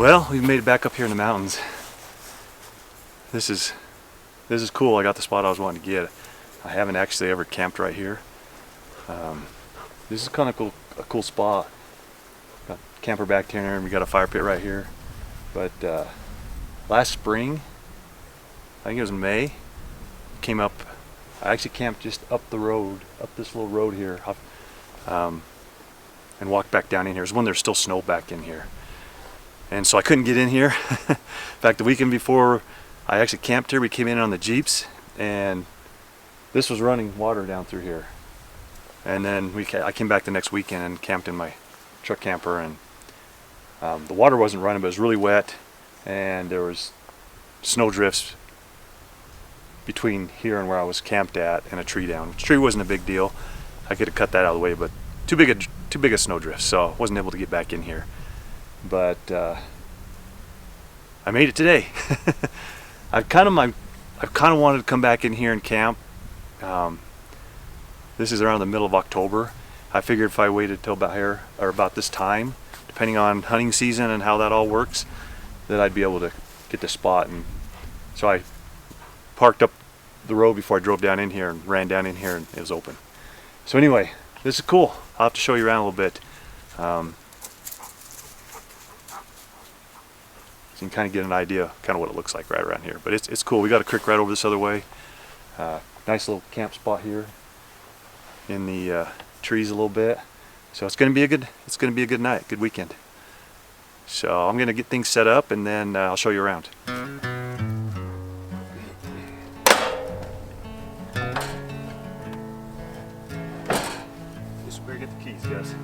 Well, we've made it back up here in the mountains. This is cool. I got the spot I was wanting to get. I haven't actually ever camped right here. This is kind of a cool spot. Got a camper back here, and we got a fire pit right here. But last spring, I think it was in May, came up. I actually camped just up the road, up this little road here, and walked back down in here. It was when there's still snow back in here. And so I couldn't get in here. In fact, the weekend before I actually camped here, we came in on the Jeeps, and this was running water down through here. And then I came back the next weekend and camped in my truck camper, and the water wasn't running, but it was really wet, and there was snow drifts between here and where I was camped at, and a tree down. The tree wasn't a big deal. I could have cut that out of the way, but too big a snow drift, so I wasn't able to get back in here. But I made it today. I've kind of wanted to come back in here and camp. This is around the middle of October. I figured if I waited till about here or about this time, depending on hunting season and how that all works, that I'd be able to get the spot. And so I parked up the road before I drove down in here and ran down in here, and it was open. So anyway, this is cool. I'll have to show you around a little bit. So you can kind of get an idea kind of what it looks like right around here. But it's cool. We got a creek right over this other way. Nice little camp spot here in the trees a little bit. So it's going to be a good night, good weekend. So I'm going to get things set up, and then I'll show you around. Just better get the keys, guys.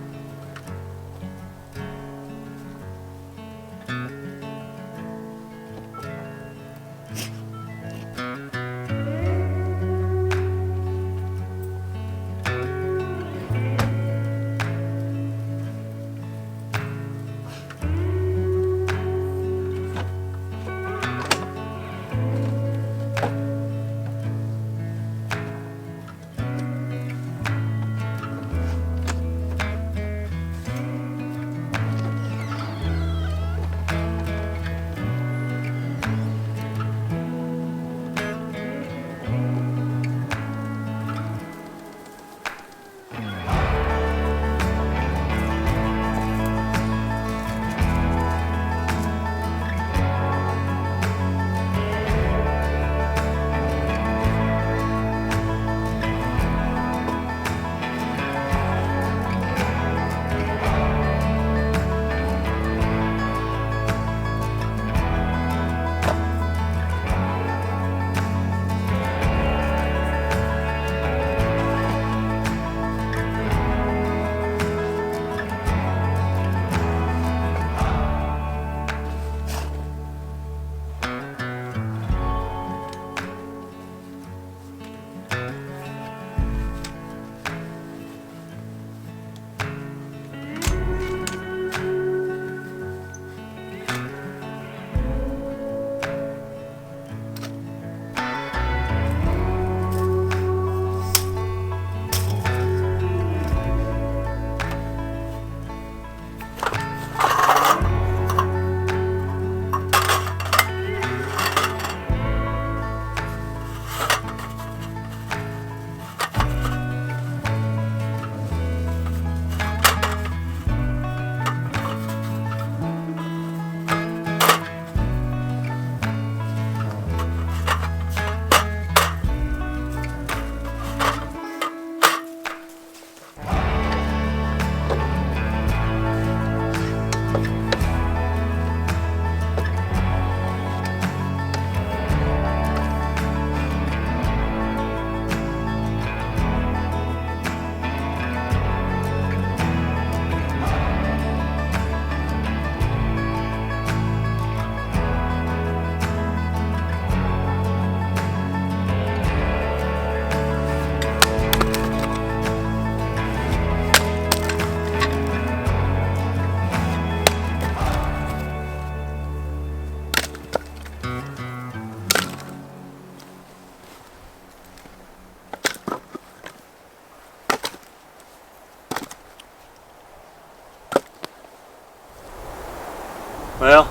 Well,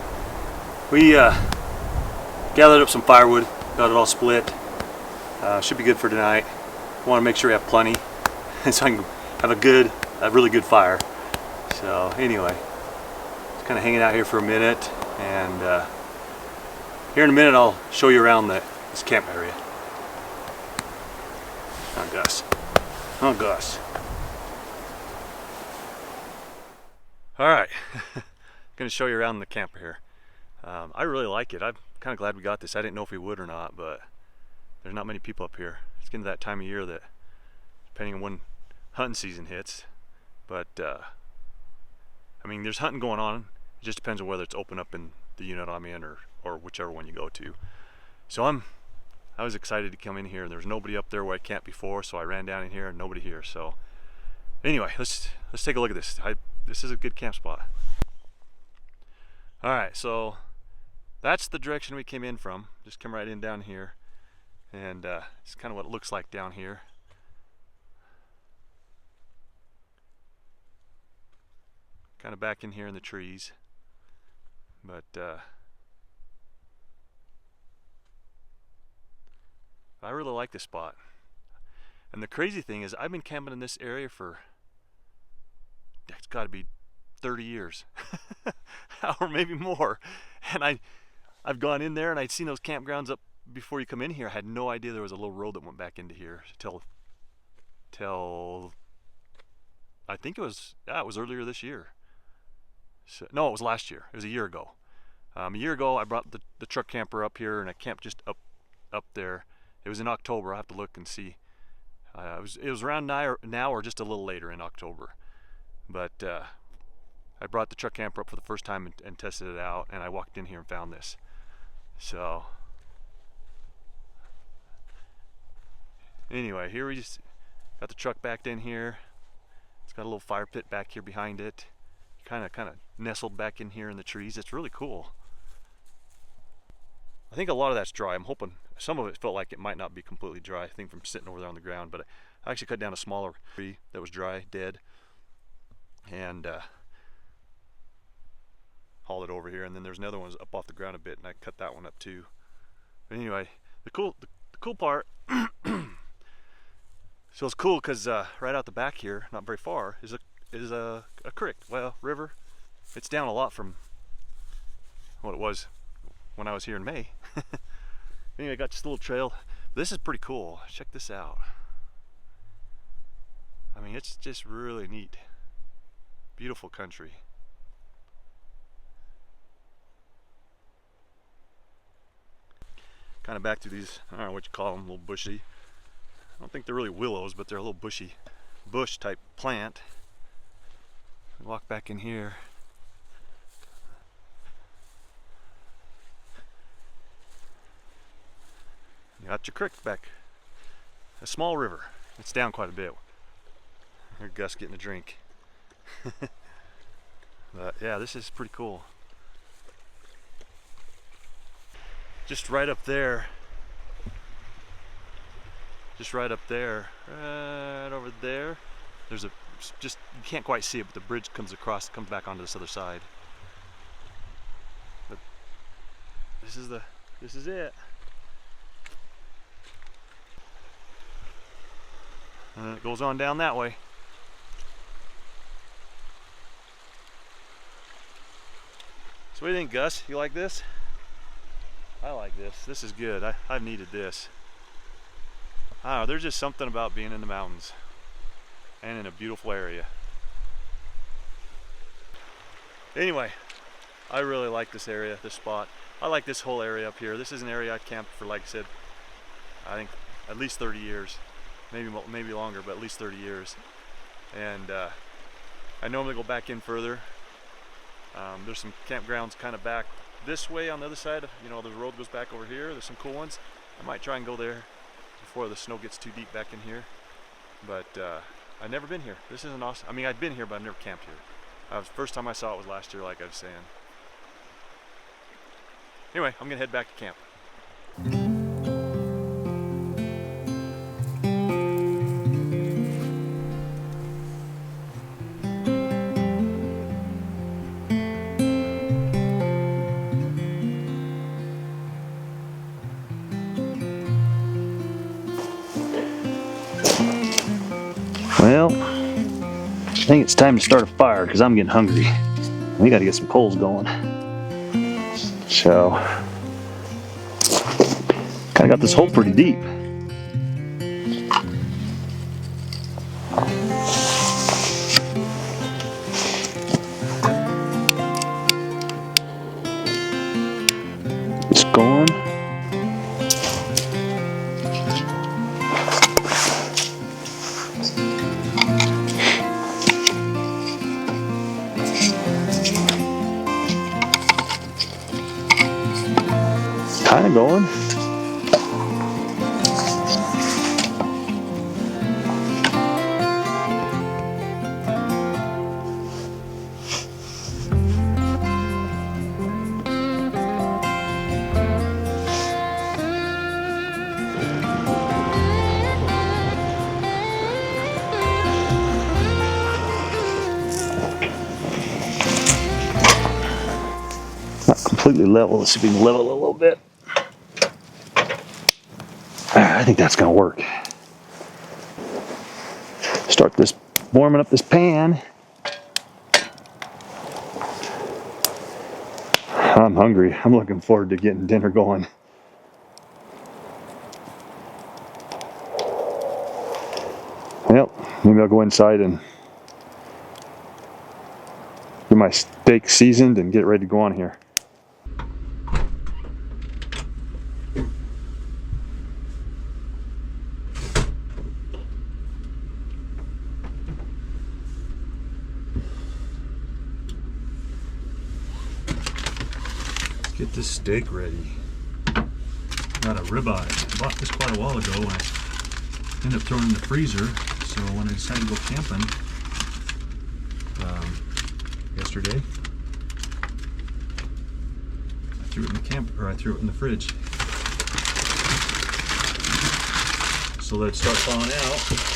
We gathered up some firewood, got it all split. Should be good for tonight. Want to make sure we have plenty, so I can have a really good fire. So anyway, just kind of hanging out here for a minute, and here in a minute I'll show you around this camp area. Oh Gus. Oh Gus. All right, gonna show you around the camper here. I really like it. I'm kind of glad we got this. I didn't know if we would or not, but there's not many people up here. It's getting to that time of year that, depending on when hunting season hits, but I mean, there's hunting going on. It just depends on whether it's open up in the unit I'm in or whichever one you go to. So I was excited to come in here. There was nobody up there where I camped before, so I ran down in here and nobody here. So anyway, let's take a look at this. This is a good camp spot. All right, so that's the direction we came in from. Just come right in down here, and it's kind of what it looks like down here. Kind of back in here in the trees, but I really like this spot. And the crazy thing is, I've been camping in this area for, it's got to be 30 years or maybe more, and I've gone in there and I'd seen those campgrounds up before you come in here. I had no idea there was a little road that went back into here till I think it was earlier this year. So, no, it was last year. It was a year ago. A year ago I brought the truck camper up here and I camped just up there. It was in October. I'll have to look and see. It was around now or just a little later in October. But I brought the truck camper up for the first time and tested it out, and I walked in here and found this. So anyway, here we just got the truck backed in here. It's got a little fire pit back here behind it. Kind of nestled back in here in the trees. It's really cool. I think a lot of that's dry. I'm hoping some of it felt like it might not be completely dry. I think from sitting over there on the ground, but I actually cut down a smaller tree that was dry, dead, and hauled it over here. And then there's another one up off the ground a bit, and I cut that one up too. But anyway, the cool part. So it's cool because right out the back here, not very far, is a creek, well, river. It's down a lot from what it was when I was here in May. Anyway, I got this little trail. This is pretty cool. Check this out. I mean, it's just really neat. Beautiful country. Kind of back to these, I don't know what you call them, little bushy. I don't think they're really willows, but they're a little bushy, bush type plant. Walk back in here. You got your creek back. A small river. It's down quite a bit. Here's Gus getting a drink. But yeah, this is pretty cool. Just right up there. Right over there. There's you can't quite see it, but the bridge comes back onto this other side. But this is it. And it goes on down that way. So what do you think, Gus? You like this? I like this. This is good. I've needed this. I don't know, there's just something about being in the mountains and in a beautiful area. Anyway, I really like this area, this spot. I like this whole area up here. This is an area I camped for, like I said, I think at least 30 years. Maybe longer, but at least 30 years. And I normally go back in further. There's some campgrounds kind of back this way on the other side. You know, the road goes back over here. There's some cool ones. I might try and go there before the snow gets too deep back in here. But I've never been here. This is an awesome. I mean, I've been here, but I've never camped here. First time I saw it was last year, like I was saying. Anyway, I'm gonna head back to camp. Well, I think it's time to start a fire because I'm getting hungry. We got to get some coals going. So, kind of got this hole pretty deep. It's going. Kind of going. Not completely level. Let's see if we can level it a little bit. I think that's going to work. Start this, warming up this pan. I'm hungry. I'm looking forward to getting dinner going. Well, maybe I'll go inside and get my steak seasoned and get it ready to go on here. Get this steak ready. Got a ribeye. I bought this quite a while ago and I ended up throwing it in the freezer. So when I decided to go camping yesterday, I threw it in the fridge. So let it start thawing out.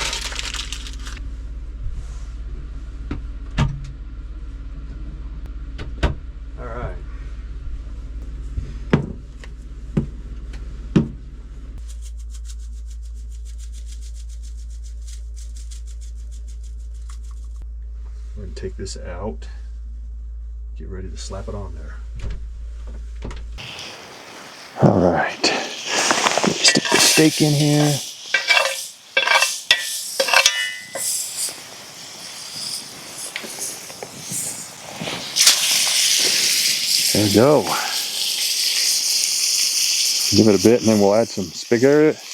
We're going to take this out, get ready to slap it on there. All right, stick the steak in here. There we go. Give it a bit and then we'll add some asparagus,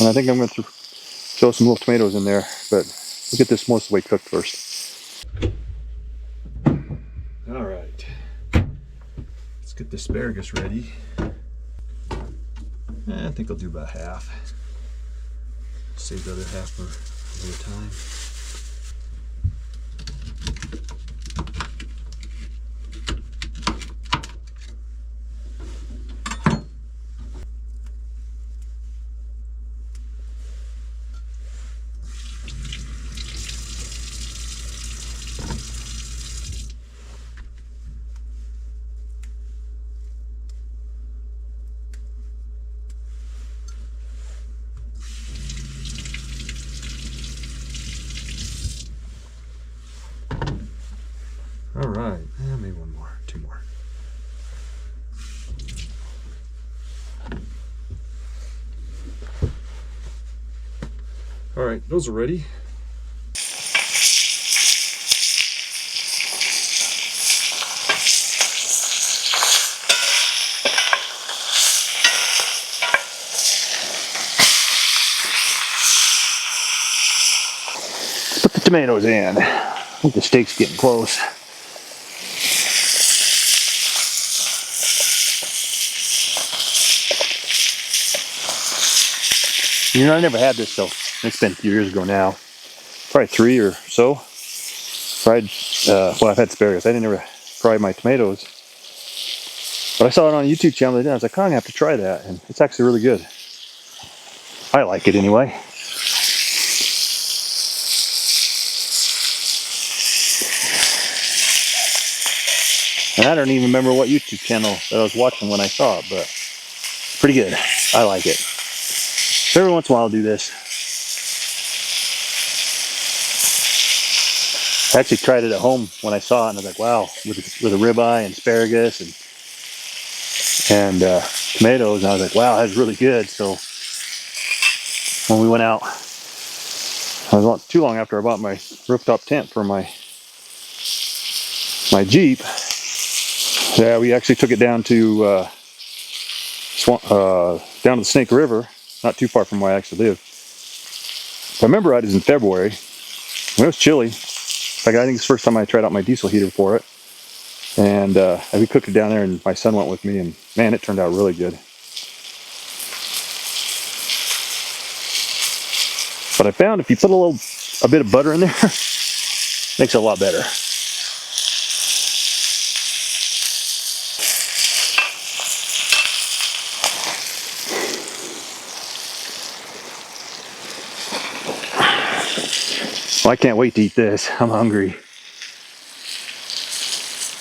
and I think I'm going to throw some little tomatoes in there, but we'll get this most of the way cooked first. All right, let's get the asparagus ready. I think I'll do about half. Save the other half for another time. All right, maybe one more, two more. All right, those are ready. Put the tomatoes in. I think the steak's getting close. You know, I never had this, so it's been a few years ago now. Probably 3 or so. Fried, well, I've had asparagus. I didn't ever fry my tomatoes. But I saw it on a YouTube channel the other day. I was like, oh, I'm going to have to try that. And it's actually really good. I like it anyway. And I don't even remember what YouTube channel that I was watching when I saw it, but pretty good. I like it. So every once in a while I'll do this. I actually tried it at home when I saw it, and I was like, wow, with a ribeye and asparagus and tomatoes, and I was like, wow, that's really good. So when we went out, I was not too long after I bought my rooftop tent for my Jeep. Yeah, we actually took it down to down to the Snake River, not too far from where I actually live. If I remember right, it was in February. It was chilly. In fact, I think it's the first time I tried out my diesel heater for it. And we cooked it down there, and my son went with me, and man, it turned out really good. But I found if you put a bit of butter in there, it makes it a lot better. Well, I can't wait to eat this. I'm hungry.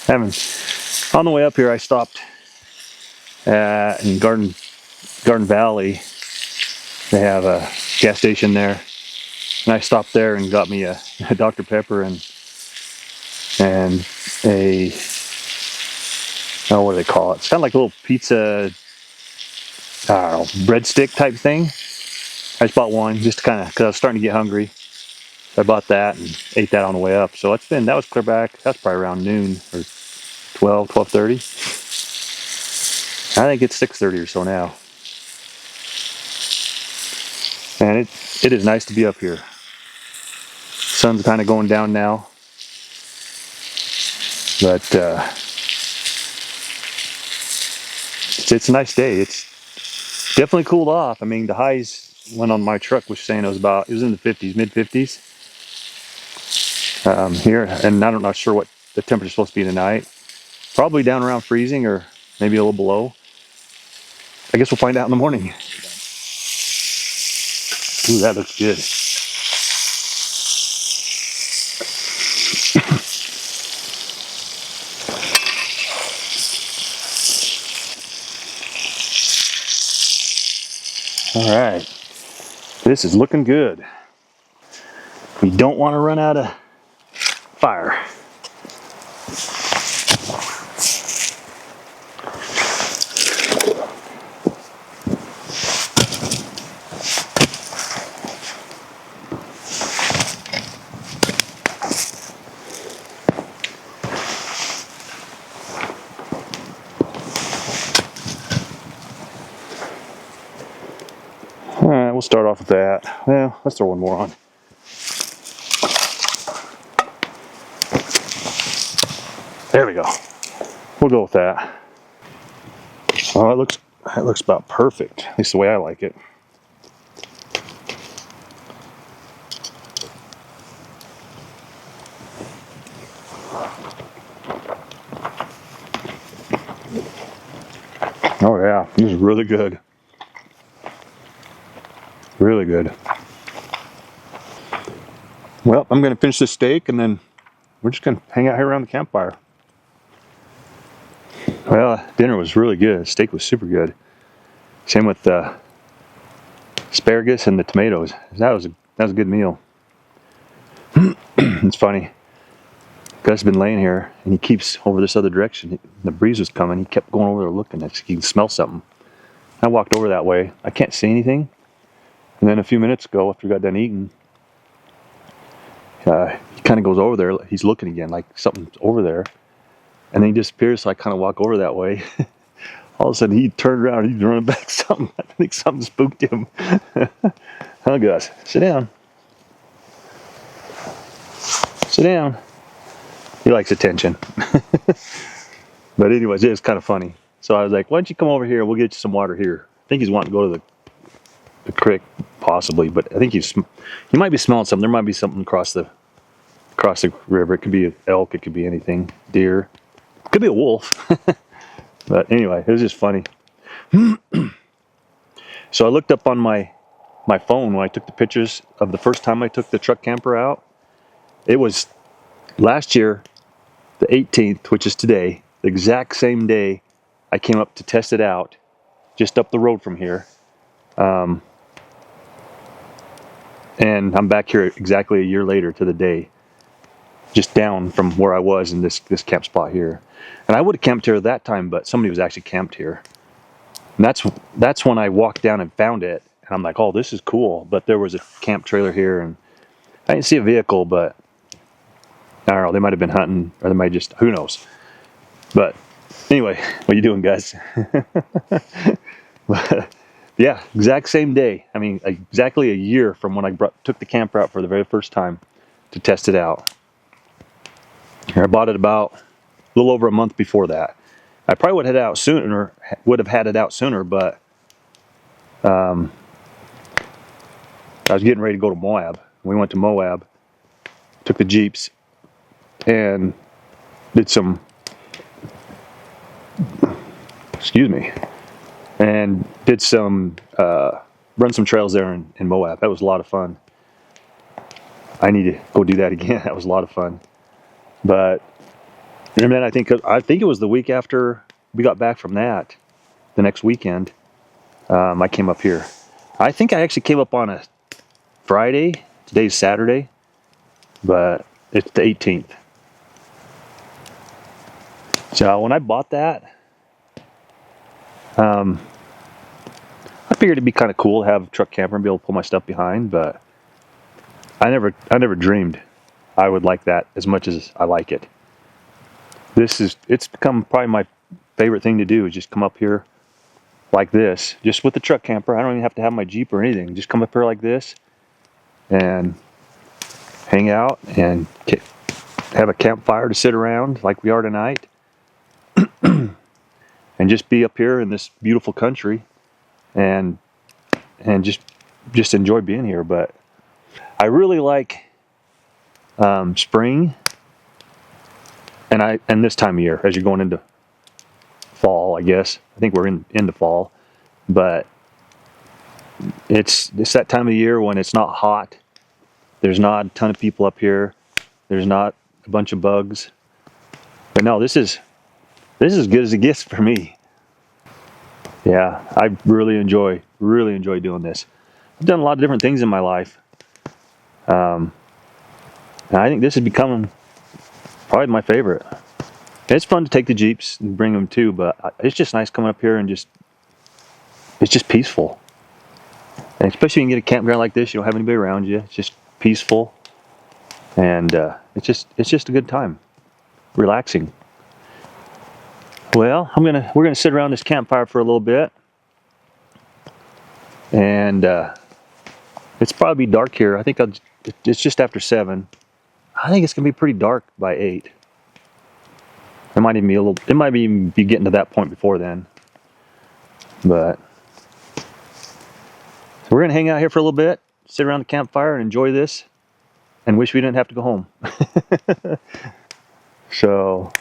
On the way up here, I stopped in Garden Valley. They have a gas station there, and I stopped there and got me a Dr. Pepper and a, oh, what do they call it? It's kind of like a little pizza, I don't know, breadstick type thing. I just bought one just kind of because I was starting to get hungry. So I bought that and ate that on the way up. So that was clear back. That's probably around noon or 12:30. I think it's 6:30 or so now. And it is nice to be up here. Sun's kind of going down now, but it's a nice day. It's definitely cooled off. I mean, the highs went on my truck was saying it was in the 50s, mid 50s here, and I'm not sure what the temperature's supposed to be tonight. Probably down around freezing or maybe a little below. I guess we'll find out in the morning. Ooh, that looks good. All right, this is looking good. We don't want to run out of fire. All right, we'll start off with that. Well, let's throw one more on. There we go. We'll go with that. Oh, it looks about perfect. At least the way I like it. Oh yeah, this is really good. Really good. Well, I'm going to finish this steak and then we're just going to hang out here around the campfire. Well, dinner was really good. Steak was super good. Same with the asparagus and the tomatoes. That was a good meal. It's funny. Gus has been laying here and he keeps over this other direction. The breeze was coming. He kept going over there looking. He can smell something. I walked over that way. I can't see anything. And then a few minutes ago, after we got done eating, he kind of goes over there. He's looking again, like something's over there. And then he disappears, so I kind of walk over that way. All of a sudden, he turned around. He's running back. I think something spooked him. Huh, Gus? Sit down. Sit down. He likes attention. But anyways, it was kind of funny. So I was like, why don't you come over here? We'll get you some water here. I think he's wanting to go to the creek, possibly. But I think he might be smelling something. There might be something across the river. It could be an elk. It could be anything. Deer. It could be a wolf. But anyway, it was just funny. So I looked up on my phone when I took the pictures of the first time I took the truck camper out. It was last year, the 18th, which is today, the exact same day I came up to test it out, just up the road from here. And I'm back here exactly a year later to the day. just down from where I was in this camp spot here. And I would have camped here at that time, but somebody was actually camped here. And that's when I walked down and found it. And I'm like, oh, this is cool. But there was a camp trailer here, and I didn't see a vehicle, but I don't know. They might have been hunting, or they might just, who knows. But anyway, what you doing, guys? But, yeah, exact same day. I mean, exactly a year from when I took the camper out for the very first time to test it out. I bought it about a little over a month before that. I probably would have had it out sooner, but I was getting ready to go to Moab. We went to Moab, took the Jeeps, and did some, run some trails there in Moab. That was a lot of fun. I need to go do that again. That was a lot of fun. But and then I think it was the week after we got back from that, the next weekend, I came up here. I think I actually came up on a Friday. Today's Saturday, but it's the 18th. So when I bought that, I figured it'd be kind of cool to have a truck camper and be able to pull my stuff behind, but I never dreamed I would like that as much as I like it. It's become probably my favorite thing to do, is just come up here like this, just with the truck camper. I don't even have to have my Jeep or anything. Just come up here like this and hang out and have a campfire to sit around like we are tonight, and just be up here in this beautiful country and just enjoy being here. But I really like spring and this time of year, as you're going into fall. I guess I think we're into fall, but it's that time of year when it's not hot. There's not a ton of people up here. There's not a bunch of bugs. But no, this is as good as it gets for me. Yeah, I really enjoy doing this. I've done a lot of different things in my life. And I think this is becoming probably my favorite. It's fun to take the Jeeps and bring them too, but it's just nice coming up here and it's just peaceful. And especially when you get a campground like this, you don't have anybody around you. It's just peaceful, and it's just a good time, relaxing. Well, we're gonna sit around this campfire for a little bit, and it's probably dark here. I think it's just after 7. I think it's gonna be pretty dark by 8. It might even be getting to that point before then. But so we're gonna hang out here for a little bit, sit around the campfire and enjoy this, and wish we didn't have to go home. So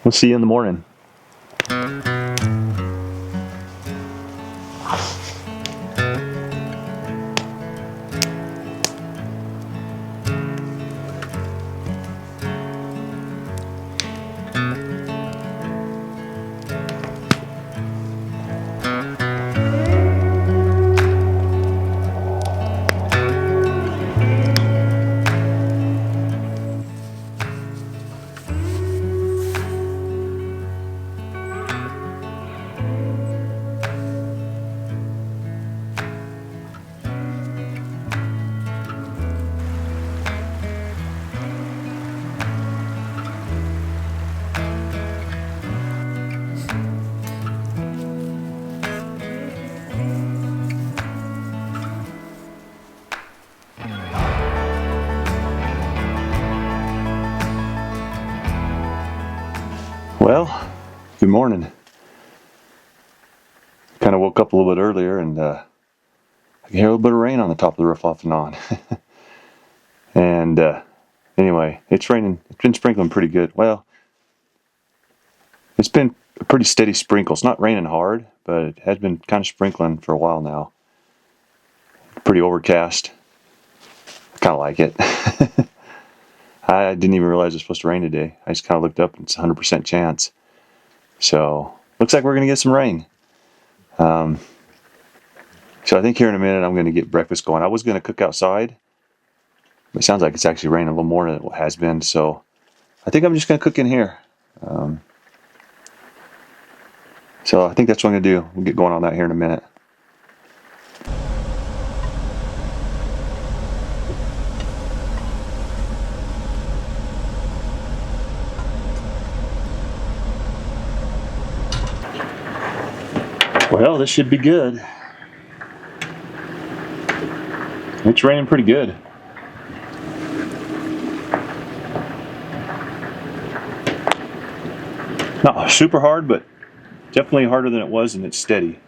we'll see you in the morning. Well, good morning. Kind of woke up a little bit earlier, and I can hear a little bit of rain on the top of the roof off and on. And anyway, it's raining. It's been sprinkling pretty good. Well, it's been a pretty steady sprinkle. It's not raining hard, but it has been kind of sprinkling for a while now. Pretty overcast. I kind of like it. I didn't even realize it was supposed to rain today. I just kind of looked up, and it's a 100% chance. So looks like we're going to get some rain. So I think here in a minute I'm going to get breakfast going. I was going to cook outside, It sounds like it's actually raining a little more than it has been, so I think I'm just gonna cook in here. So I think that's what I'm gonna do. We'll get going on that here in a minute. Well, this should be good. It's raining pretty good. Not super hard, but definitely harder than it was, and it's steady.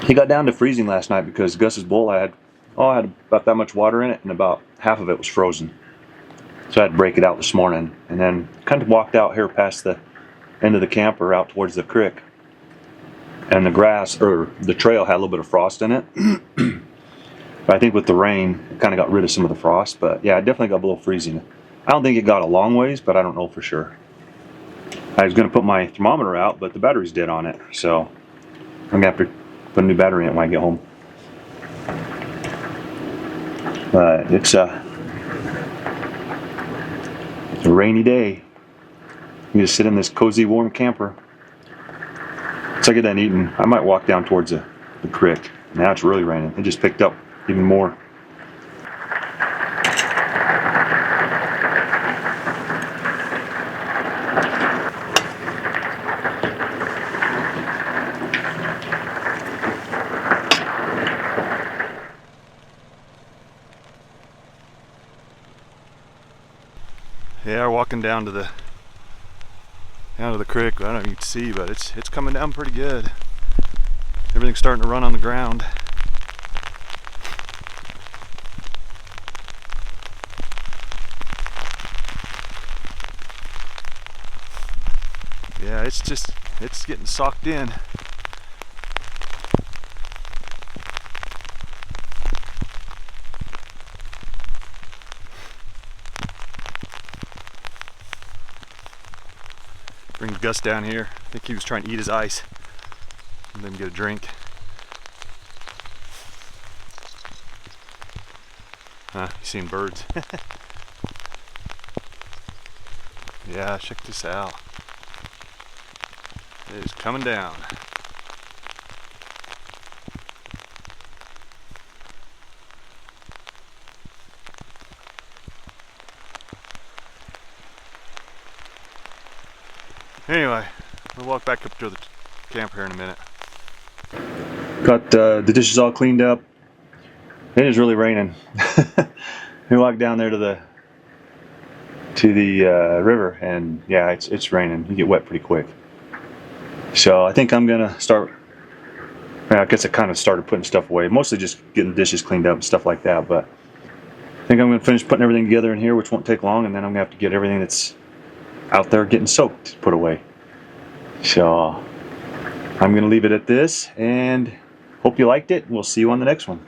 He got down to freezing last night because Gus's bowl had about that much water in it, and about half of it was frozen. So I had to break it out this morning, and then kind of walked out here past the end of the camper out towards the creek. And the grass, or the trail, had a little bit of frost in it. But I think with the rain, it kind of got rid of some of the frost. But yeah, it definitely got below freezing. I don't think it got a long ways, but I don't know for sure. I was going to put my thermometer out, but the battery's dead on it. So I'm going to have to put a new battery in it when I get home. But it's a rainy day. You just sit in this cozy, warm camper. Once I get done eating, I might walk down towards the creek. Now it's really raining. It just picked up even more. Yeah, we're walking down to the creek. I don't know if you can see, but it's coming down pretty good. Everything's starting to run on the ground. Yeah, it's getting socked in. Bring Gus down here. I think he was trying to eat his ice and then get a drink. You seen birds? Yeah, check this out. It is coming down. Anyway, we'll walk back up to the camp here in a minute. Got the dishes all cleaned up. It is really raining. We walked down there to the river, and yeah, it's raining. You get wet pretty quick. So I think I'm gonna start. I guess I kind of started putting stuff away, mostly just getting dishes cleaned up and stuff like that. But I think I'm gonna finish putting everything together in here, which won't take long, and then I'm gonna have to get everything that's out there getting soaked put away. So I'm gonna leave it at this, and hope you liked it. We'll see you on the next one.